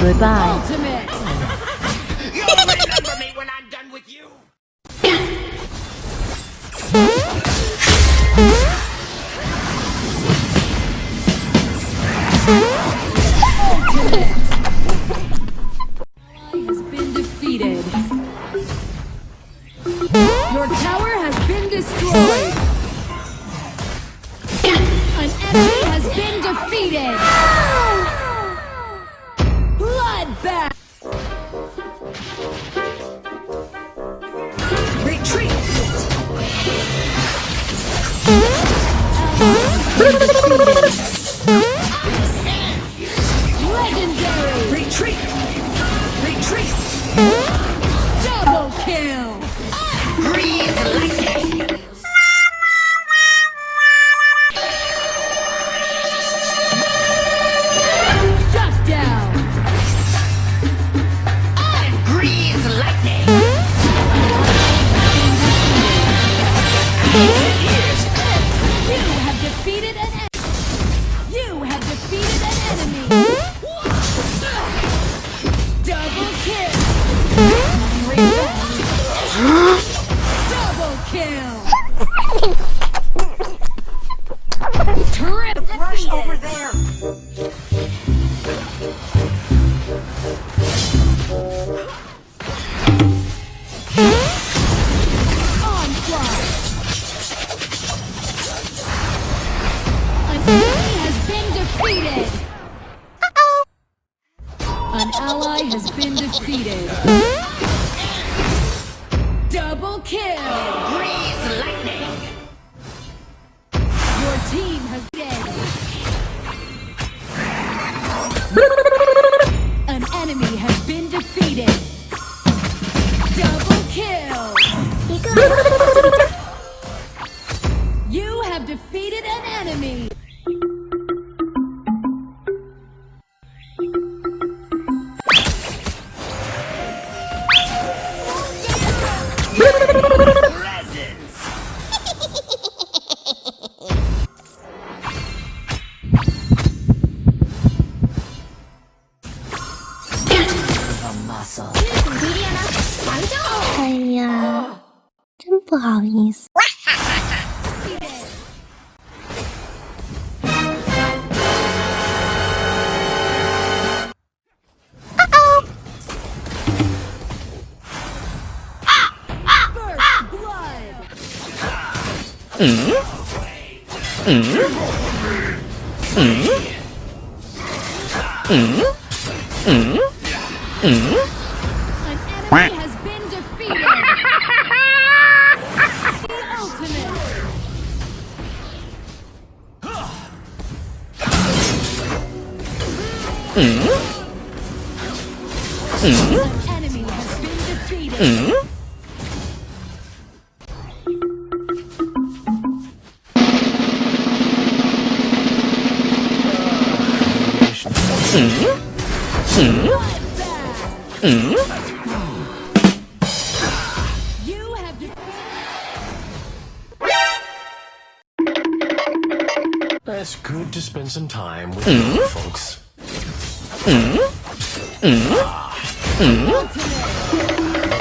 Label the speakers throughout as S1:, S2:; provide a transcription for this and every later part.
S1: Goodbye.
S2: Ultimate.
S3: You'll remember me when I'm done with you.
S2: Has been defeated. Your tower has been destroyed. An enemy has been defeated. Bloodbath.
S3: Retreat.
S2: Legendary.
S3: Retreat. Retreat.
S2: Double kill.
S3: Breathe lightning.
S2: Shut down.
S3: Breathe lightning.
S2: You have defeated an enemy. You have defeated an enemy. Double kill. Revenge. Double kill. Triple
S3: Rush over there.
S2: onslaught. An enemy has been defeated. An ally has been defeated. Double kill.
S3: Breathe lightning.
S2: Your team has dead. An enemy has been defeated. Double kill. You have defeated an enemy.
S3: Muscle.
S1: 哎呀，真不好意思。
S2: First blood. 'An enemy has been defeated. The ultimate. An enemy has been defeated. Bloodbath. You have defeated.
S4: It's good to spend some time with you folks.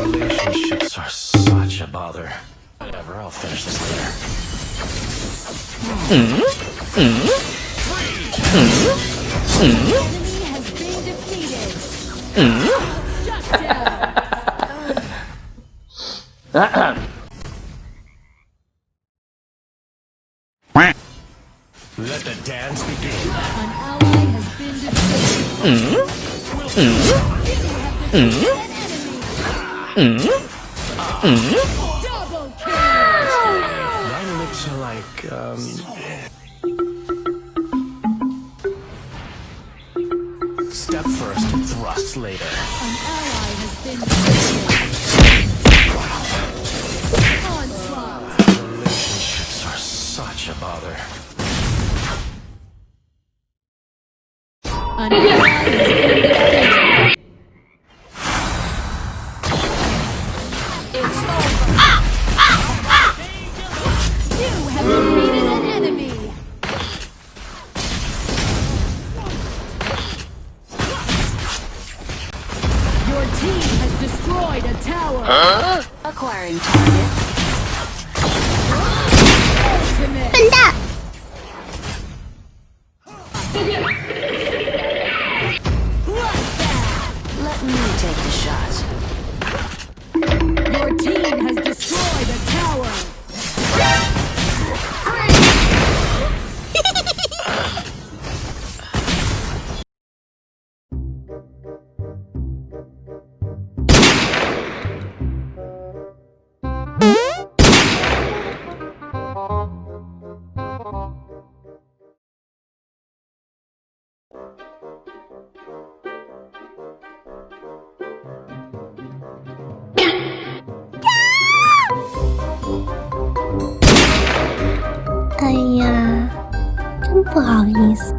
S4: Relationships are such a bother. Whatever, I'll finish this later.
S2: Enemy has been defeated. Shut down.
S4: Let the dance begin.
S2: An ally has been defeated. You have defeated an enemy. Double kill.
S4: My lips are like, step first, thrust later.
S2: An ally has been defeated. Onslaught.
S4: Relationships are such a bother.
S2: An ally has been defeated. It's over. You have defeated an enemy. Acquiring target.
S1: 笨蛋！
S2: Let me take the shot. Your team has destroyed a tower.
S1: 哎呀，真不好意思。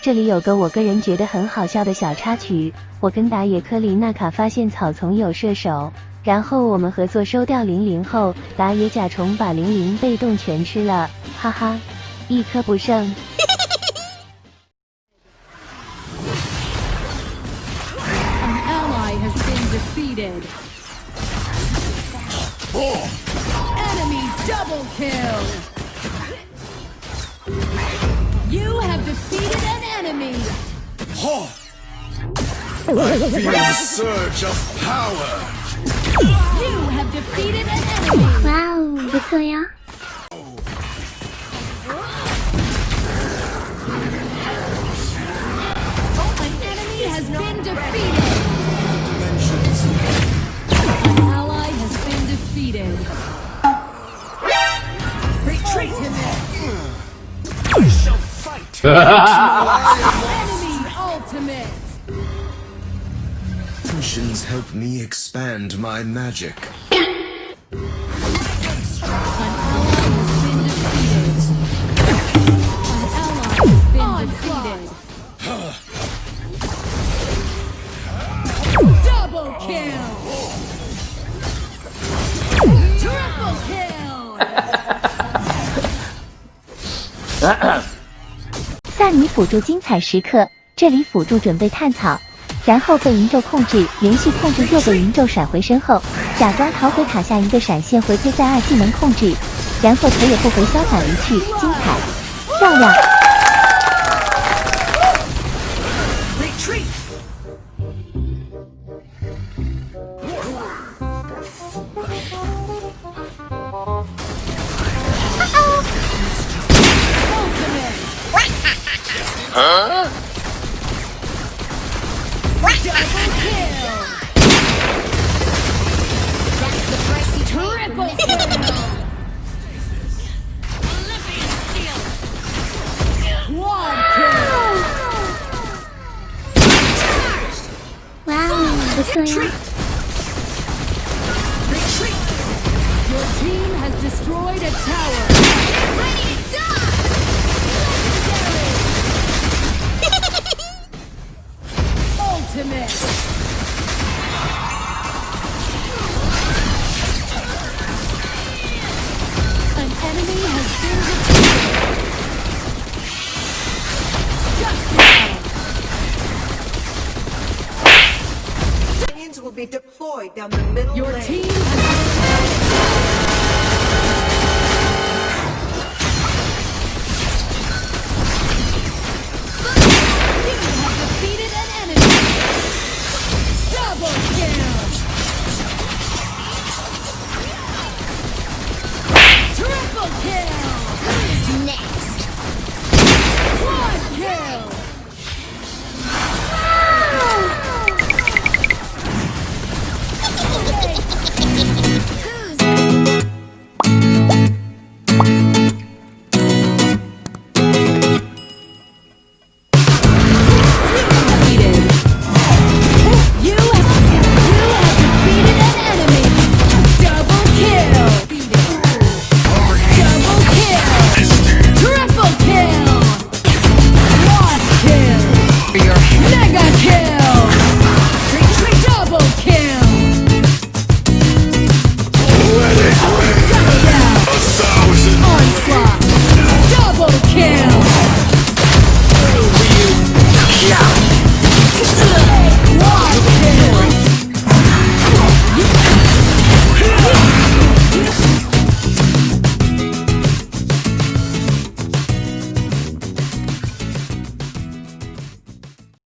S5: 这里有个我个人觉得很好笑的小插曲，我跟打野科林娜卡发现草丛有射手，然后我们合作收掉00后，打野甲虫把00被动全吃了，哈哈，一颗不剩。
S2: An ally has been defeated. Enemy double kill. You have defeated an enemy.
S4: I feel the surge of power.
S2: You have defeated an enemy.
S1: 哇哦，不错呀！
S2: An enemy has been defeated. An ally has been defeated. Retreat him.
S4: I shall fight.
S2: Enemy ultimate.
S4: Potions help me expand my magic.
S2: An ally has been defeated. An ally has been defeated. Double kill. Triple kill.
S5: 萨尼辅助精彩时刻，这里辅助准备探草，然后被云咒控制，连续控制又被云咒甩回身后，假装逃回塔下一个闪现回推再二技能控制，然后头也不回潇洒离去，精彩，漂亮。
S2: Retreat. Ultimate. Double kill. That's the price you triple kill. Quad kill.
S1: 哇哦，不错呀！
S2: Retreat. Your team has destroyed a tower. Ready to die. Ultimate. An enemy has been defeated. Just now.
S6: Minions will be deployed down the